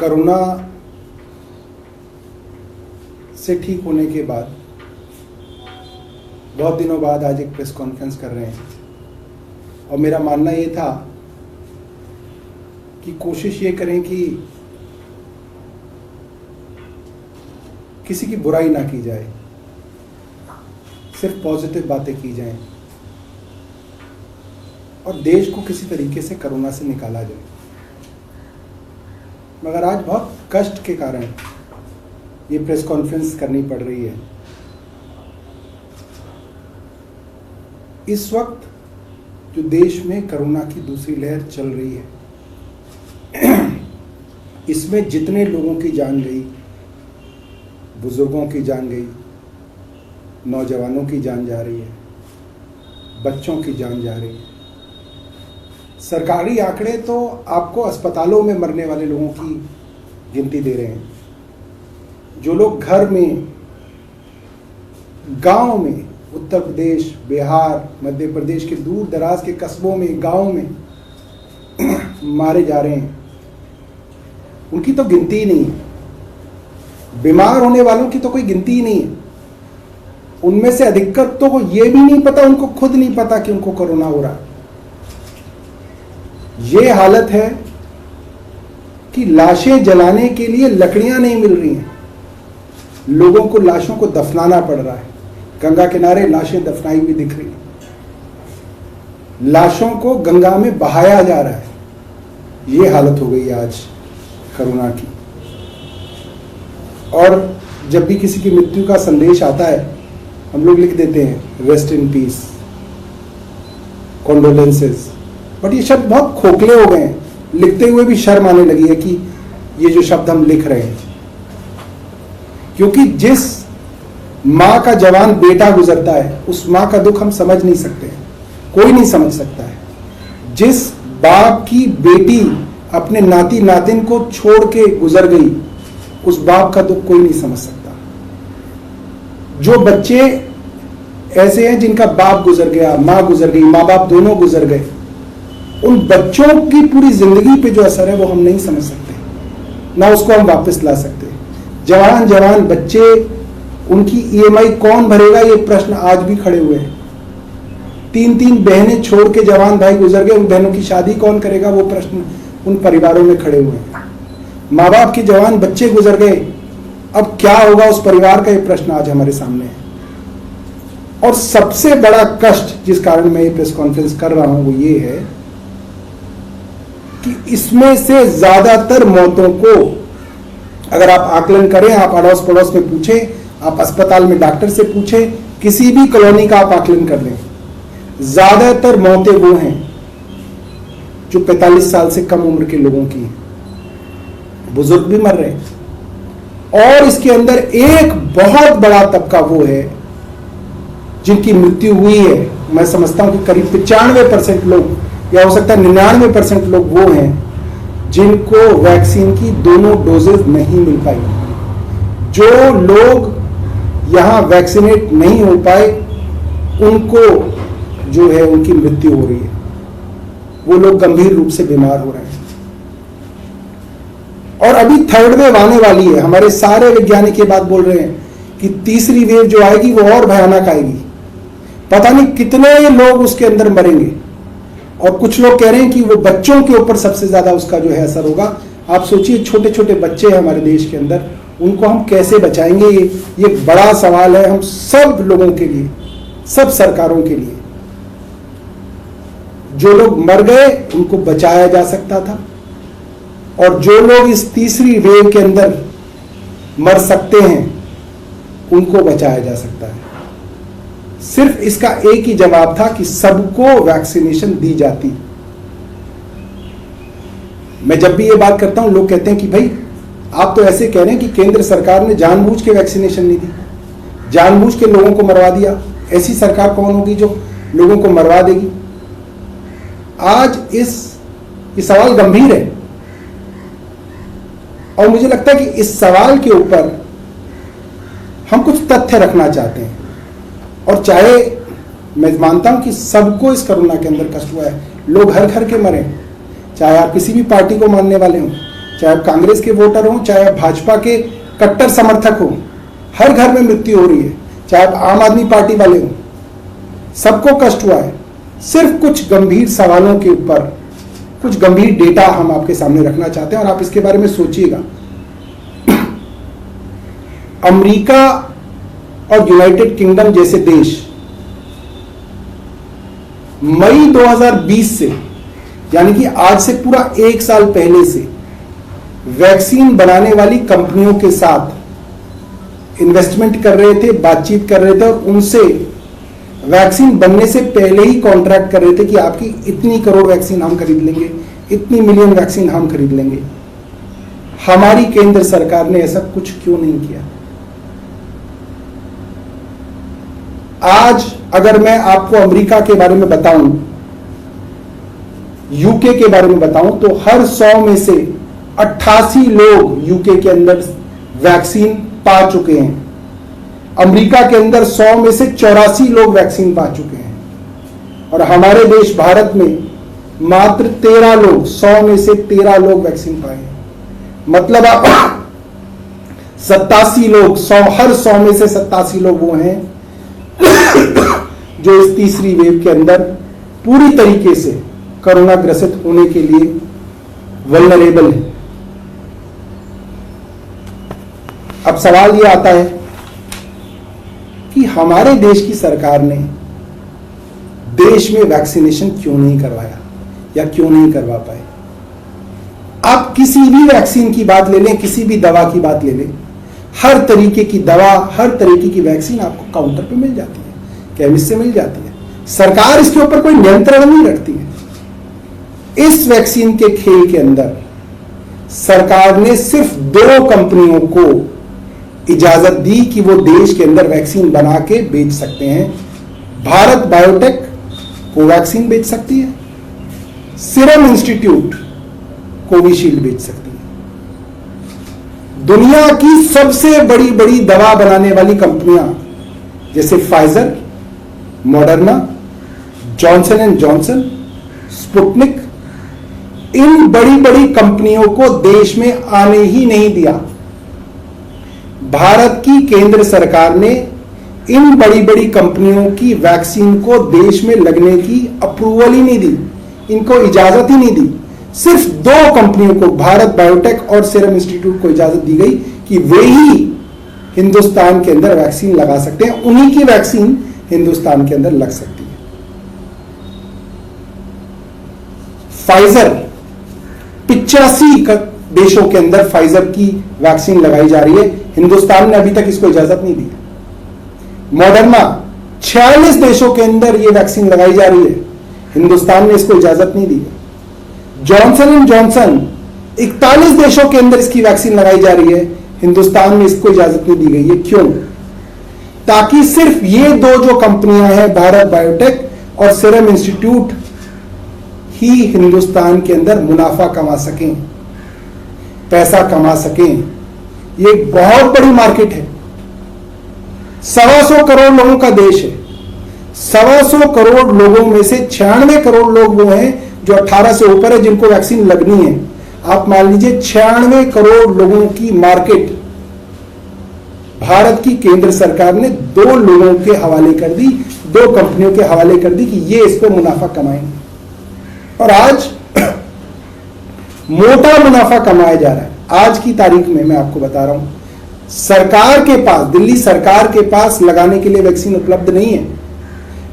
Corona से ठीक होने के बाद बहुत दिनों बाद आज एक प्रेस कॉन्फ्रेंस कर रहे हैं और मेरा मानना ये था कि कोशिश ये करें कि किसी की बुराई ना की जाए, सिर्फ पॉजिटिव बातें की जाएं और देश को किसी तरीके से कोरोना से निकाला जाए। मगर आज बहुत कष्ट के कारण ये प्रेस कॉन्फ्रेंस करनी पड़ रही है। इस वक्त जो देश में कोरोना की दूसरी लहर चल रही है, इसमें जितने लोगों की जान गई, बुजुर्गों की जान गई, नौजवानों की जान जा रही है, बच्चों की जान जा रही है। सरकारी आंकड़े तो आपको अस्पतालों में मरने वाले लोगों की गिनती दे रहे हैं। जो लोग घर में, गांव में, उत्तर प्रदेश, बिहार, मध्य प्रदेश के दूर दराज के कस्बों में, गांव में मारे जा रहे हैं, उनकी तो गिनती ही नहीं है। बीमार होने वालों की तो कोई गिनती ही नहीं है। उनमें से अधिकतर तो ये भी नहीं पता, उनको खुद नहीं पता कि उनको कोरोना हो रहा है। ये हालत है कि लाशें जलाने के लिए लकड़ियां नहीं मिल रही हैं। लोगों को लाशों को दफनाना पड़ रहा है। गंगा किनारे लाशें दफनाई हुई दिख रही हैं। लाशों को गंगा में बहाया जा रहा है। ये हालत हो गई है आज कोरोना की। और जब भी किसी की मृत्यु का संदेश आता है, हम लोग लिख देते हैं rest in peace, condolences. But ये शब्द बहुत खोखले हो गए हैं, लिखते हुए भी शर्म आने लगी है कि ये जो शब्द हम लिख रहे हैं। क्योंकि जिस माँ का जवान बेटा गुजरता है, उस माँ का दुख हम समझ नहीं सकते, कोई नहीं समझ सकता है। जिस बाप की बेटी अपने नाती नातिन को छोड़ के गुजर गई, उस बाप का दुख कोई नहीं समझ सकता। जो बच्चे ऐसे हैं जिनका बाप गुजर गया, माँ गुजर गई, माँ बाप दोनों गुजर गए, उन बच्चों की पूरी जिंदगी पे जो असर है वो हम नहीं समझ सकते, ना उसको हम वापस ला सकते। जवान जवान बच्चे, उनकी ईएमआई कौन भरेगा, ये प्रश्न आज भी खड़े हुए हैं। 3-3 बहनें छोड़ के जवान भाई गुजर गए, उन बहनों की शादी कौन करेगा, वो प्रश्न उन परिवारों में खड़े हुए हैं। माँ बाप के जवान बच्चे गुजर गए, अब क्या होगा उस परिवार का, ये प्रश्न आज हमारे सामने है। और सबसे बड़ा कष्ट जिस कारण मैं ये प्रेस कॉन्फ्रेंस कर रहा हूं वो ये है कि इसमें से ज्यादातर मौतों को अगर आप आकलन करें, आप अड़ोस पड़ोस में पूछें, आप अस्पताल में डॉक्टर से पूछें, किसी भी कॉलोनी का आप आकलन कर लें, ज्यादातर मौतें वो हैं जो 45 साल से कम उम्र के लोगों की हैं। बुजुर्ग भी मर रहे हैं। और इसके अंदर एक बहुत बड़ा तबका वो है जिनकी मृत्यु हुई है। मैं समझता हूं कि करीब 95% लोग, या हो सकता है 99% लोग वो हैं जिनको वैक्सीन की दोनों डोजेज नहीं मिल पाई। जो लोग यहां वैक्सीनेट नहीं हो पाए, उनको जो है उनकी मृत्यु हो रही है। वो लोग गंभीर रूप से बीमार हो रहे हैं। और अभी थर्ड वेव आने वाली है। हमारे सारे वैज्ञानिक ये बात बोल रहे हैं कि तीसरी वेव जो आएगी वो और भयानक आएगी। पता नहीं कितने लोग उसके अंदर मरेंगे। और कुछ लोग कह रहे हैं कि वो बच्चों के ऊपर सबसे ज्यादा उसका जो है असर होगा। आप सोचिए, छोटे छोटे बच्चे हैं हमारे देश के अंदर, उनको हम कैसे बचाएंगे? ये एक बड़ा सवाल है हम सब लोगों के लिए, सब सरकारों के लिए। जो लोग मर गए उनको बचाया जा सकता था, और जो लोग इस तीसरी वेव के अंदर मर सकते हैं उनको बचाया जा सकता है। सिर्फ इसका एक ही जवाब था कि सबको वैक्सीनेशन दी जाती। मैं जब भी ये बात करता हूं, लोग कहते हैं कि भाई आप तो ऐसे कह रहे हैं कि केंद्र सरकार ने जानबूझ के वैक्सीनेशन नहीं दी, जानबूझ के लोगों को मरवा दिया। ऐसी सरकार कौन होगी जो लोगों को मरवा देगी? आज ये सवाल गंभीर है और मुझे लगता है कि इस सवाल के ऊपर हम कुछ तथ्य रखना चाहते हैं। और चाहे मैं मानता हूं कि सबको इस कोरोना के अंदर कष्ट हुआ है, लोग हर घर के मरे, चाहे आप किसी भी पार्टी को मानने वाले हों, चाहे आप कांग्रेस के वोटर हो, चाहे आप भाजपा के कट्टर समर्थक हो, हर घर में मृत्यु हो रही है। चाहे आप आम आदमी पार्टी वाले हो, सबको कष्ट हुआ है। सिर्फ कुछ गंभीर सवालों के ऊपर कुछ गंभीर डेटा हम आपके सामने रखना चाहते हैं और आप इसके बारे में सोचिएगा। अमेरिका और यूनाइटेड किंगडम जैसे देश मई 2020 से, यानी कि आज से पूरा 1 साल पहले से वैक्सीन बनाने वाली कंपनियों के साथ इन्वेस्टमेंट कर रहे थे, बातचीत कर रहे थे और उनसे वैक्सीन बनने से पहले ही कॉन्ट्रैक्ट कर रहे थे कि आपकी इतनी करोड़ वैक्सीन हम खरीद लेंगे, इतनी मिलियन वैक्सीन हम खरीद लेंगे। हमारी केंद्र सरकार ने ऐसा कुछ क्यों नहीं किया? आज अगर मैं आपको अमेरिका के बारे में बताऊं, यूके के बारे में बताऊं, तो हर 100 में से 88 लोग यूके के अंदर वैक्सीन पा चुके हैं। अमेरिका के अंदर 100 में से 84 लोग वैक्सीन पा चुके हैं और हमारे देश भारत में मात्र 13 लोग, 100 में से 13 लोग वैक्सीन पाए हैं। मतलब आप 87 लोग, हर 100 में से 87 लोग वो हैं जो इस तीसरी वेव के अंदर पूरी तरीके से कोरोना ग्रसित होने के लिए वल्नरेबल है। अब सवाल यह आता है कि हमारे देश की सरकार ने देश में वैक्सीनेशन क्यों नहीं करवाया या क्यों नहीं करवा पाए? आप किसी भी वैक्सीन की बात ले लें, किसी भी दवा की बात ले लें, हर तरीके की दवा, हर तरीके की वैक्सीन आपको काउंटर पे मिल जाती है, केमिस्ट से मिल जाती है। सरकार इसके ऊपर कोई नियंत्रण नहीं रखती है। इस वैक्सीन के खेल के अंदर सरकार ने सिर्फ 2 कंपनियों को इजाजत दी कि वो देश के अंदर वैक्सीन बना के बेच सकते हैं। भारत बायोटेक कोवैक्सीन बेच सकती है, सीरम इंस्टीट्यूट कोविशील्ड बेच सकती है। दुनिया की सबसे बड़ी बड़ी दवा बनाने वाली कंपनियां जैसे Pfizer, Moderna, Johnson and Johnson, Sputnik, इन बड़ी बड़ी कंपनियों को देश में आने ही नहीं दिया। भारत की केंद्र सरकार ने इन बड़ी बड़ी कंपनियों की वैक्सीन को देश में लगने की अप्रूवल ही नहीं दी, इनको इजाजत ही नहीं दी। सिर्फ 2 कंपनियों को, भारत बायोटेक और सीरम इंस्टीट्यूट को इजाजत दी गई कि वे ही हिंदुस्तान के अंदर वैक्सीन लगा सकते हैं, उन्हीं की वैक्सीन हिंदुस्तान के अंदर लग सकती है। फाइजर 85 देशों के अंदर फाइजर की वैक्सीन लगाई जा रही है, हिंदुस्तान ने अभी तक इसको इजाजत नहीं दी। मॉडर्ना 46 देशों के अंदर यह वैक्सीन लगाई जा रही है, हिंदुस्तान ने इसको इजाजत नहीं दी। जॉनसन एंड जॉनसन 41 देशों के अंदर इसकी वैक्सीन लगाई जा रही है, हिंदुस्तान में इसको इजाजत नहीं दी गई है। क्यों? ताकि सिर्फ ये 2 जो कंपनियां हैं, भारत बायोटेक और सीरम इंस्टीट्यूट, ही हिंदुस्तान के अंदर मुनाफा कमा सकें, पैसा कमा सकें। ये एक बहुत बड़ी मार्केट है, 125 करोड़ लोगों का देश है। 125 करोड़ लोगों में से 96 करोड़ लोग वो हैं जो 18 से ऊपर है, जिनको वैक्सीन लगनी है। आप मान लीजिए 96 करोड़ लोगों की मार्केट भारत की केंद्र सरकार ने 2 लोगों के हवाले कर दी, 2 कंपनियों के हवाले कर दी कि ये इस पर मुनाफा कमाएंगे। और आज मोटा मुनाफा कमाया जा रहा है। आज की तारीख में मैं आपको बता रहा हूं, सरकार के पास, दिल्ली सरकार के पास लगाने के लिए वैक्सीन उपलब्ध नहीं है।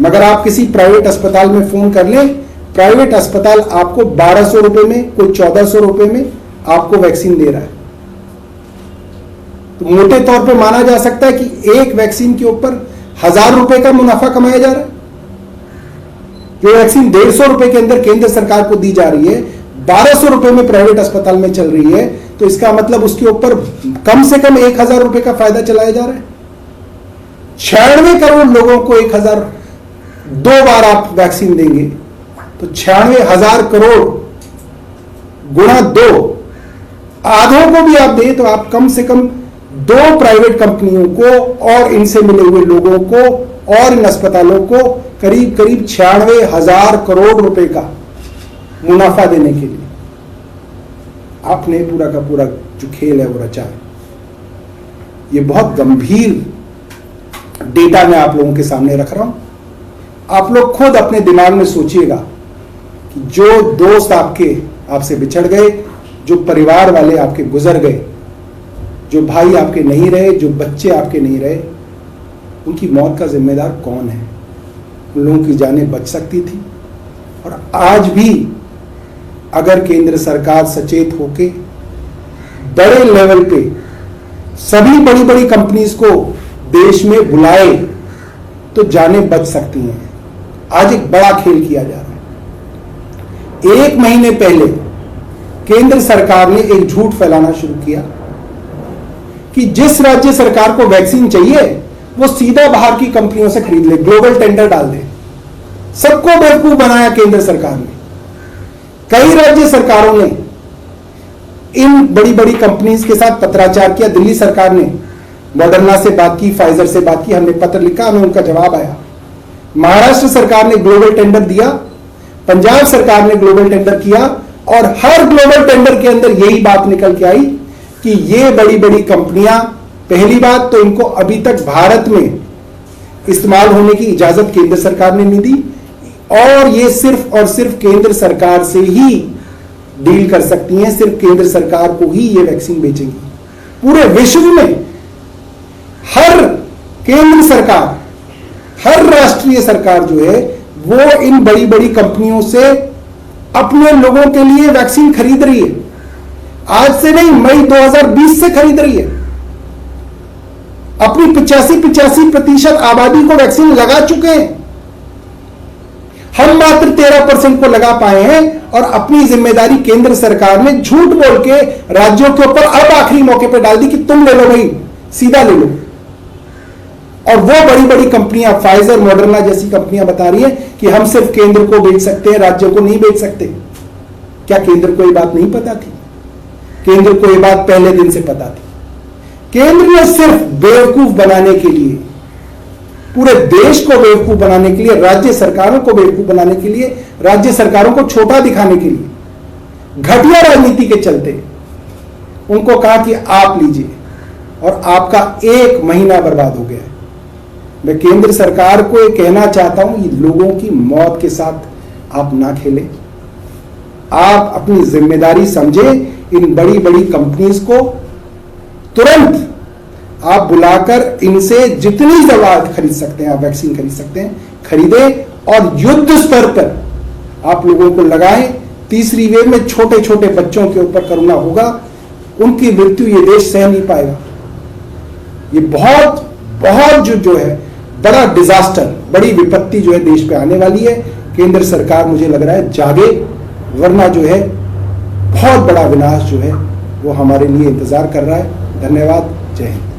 मगर आप किसी प्राइवेट अस्पताल में फोन कर लें, प्राइवेट अस्पताल आपको 1200 रुपए में, कोई 1400 रुपए में आपको वैक्सीन दे रहा है। तो मोटे तौर पे माना जा सकता है कि एक वैक्सीन के ऊपर 1000 रुपए का मुनाफा कमाया जा रहा है। जो वैक्सीन 150 रुपए के अंदर केंद्र सरकार को दी जा रही है, 1200 रुपए में प्राइवेट अस्पताल में चल रही है, तो इसका मतलब उसके ऊपर कम से कम 1000 रुपए का फायदा चलाया जा रहा है। 96 करोड़ लोगों को 1000, 2 बार आप वैक्सीन देंगे तो 96,000 करोड़ गुणा 2, आधों को भी आप दें तो आप कम से कम 2 प्राइवेट कंपनियों को और इनसे मिले हुए लोगों को और इन अस्पतालों को करीब करीब 96,000 करोड़ रुपए का मुनाफा देने के लिए आपने पूरा का पूरा जो खेल है वो रचा है। ये बहुत गंभीर डेटा मैं आप लोगों के सामने रख रहा हूं। आप लोग खुद अपने दिमाग में सोचिएगा कि जो दोस्त आपसे बिछड़ गए, जो परिवार वाले आपके गुजर गए, जो भाई आपके नहीं रहे, जो बच्चे आपके नहीं रहे, उनकी मौत का जिम्मेदार कौन है? उन लोगों की जानें बच सकती थी। और आज भी अगर केंद्र सरकार सचेत होके बड़े लेवल पे सभी बड़ी बड़ी कंपनीज को देश में बुलाए तो जानें बच सकती हैं। आज एक बड़ा खेल किया जा रहा है। 1 महीने पहले केंद्र सरकार ने एक झूठ फैलाना शुरू किया कि जिस राज्य सरकार को वैक्सीन चाहिए वो सीधा बाहर की कंपनियों से खरीद ले, ग्लोबल टेंडर डाल दे। सबको बेवकूफ बनाया केंद्र सरकार ने। कई राज्य सरकारों ने इन बड़ी बड़ी कंपनीज के साथ पत्राचार किया। दिल्ली सरकार ने मॉडर्ना से बात की, फाइजर से बात की, हमने पत्र लिखा, हमें उनका जवाब आया। महाराष्ट्र सरकार ने ग्लोबल टेंडर दिया, पंजाब सरकार ने ग्लोबल टेंडर किया और हर ग्लोबल टेंडर के अंदर यही बात निकल के आई कि ये बड़ी बड़ी कंपनियां, पहली बात तो इनको अभी तक भारत में इस्तेमाल होने की इजाजत केंद्र सरकार ने नहीं दी और ये सिर्फ और सिर्फ केंद्र सरकार से ही डील कर सकती हैं, सिर्फ केंद्र सरकार को ही ये वैक्सीन बेचेंगी। पूरे विश्व में हर केंद्र सरकार, हर राष्ट्रीय सरकार जो है वो इन बड़ी बड़ी कंपनियों से अपने लोगों के लिए वैक्सीन खरीद रही है। आज से नहीं, मई 2020 से खरीद रही है। अपनी 85% आबादी को वैक्सीन लगा चुके हैं। हम मात्र 13% को लगा पाए हैं और अपनी जिम्मेदारी केंद्र सरकार ने झूठ बोल के राज्यों के ऊपर अब आखिरी मौके पर डाल दी कि तुम ले लो भाई, सीधा ले लो। और वो बड़ी बड़ी कंपनियां, फाइजर, मॉडर्ना जैसी कंपनियां बता रही हैं कि हम सिर्फ केंद्र को बेच सकते हैं, राज्यों को नहीं बेच सकते। क्या केंद्र को ये बात नहीं पता थी? केंद्र को ये बात पहले दिन से पता थी। केंद्र ने सिर्फ बेवकूफ बनाने के लिए, पूरे देश को बेवकूफ बनाने के लिए, राज्य सरकारों को बेवकूफ बनाने के लिए, राज्य सरकारों को छोटा दिखाने के लिए, घटिया राजनीति के चलते उनको कहा कि आप लीजिए और आपका 1 महीना बर्बाद हो गया है। मैं केंद्र सरकार को ये कहना चाहता हूं कि लोगों की मौत के साथ आप ना खेलें। आप अपनी जिम्मेदारी समझे। इन बड़ी बड़ी कंपनीज को तुरंत आप बुलाकर इनसे जितनी दवा खरीद सकते हैं, आप वैक्सीन खरीद सकते हैं, खरीदें और युद्ध स्तर पर आप लोगों को लगाएं। तीसरी वेव में छोटे छोटे बच्चों के ऊपर कोरोना होगा, उनकी मृत्यु ये देश सह नहीं पाएगा। ये बहुत बहुत जो है बड़ा डिजास्टर, बड़ी विपत्ति जो है देश पे आने वाली है। केंद्र सरकार मुझे लग रहा है जागे, वरना जो है बहुत बड़ा विनाश जो है वो हमारे लिए इंतजार कर रहा है। धन्यवाद। जय हिंद।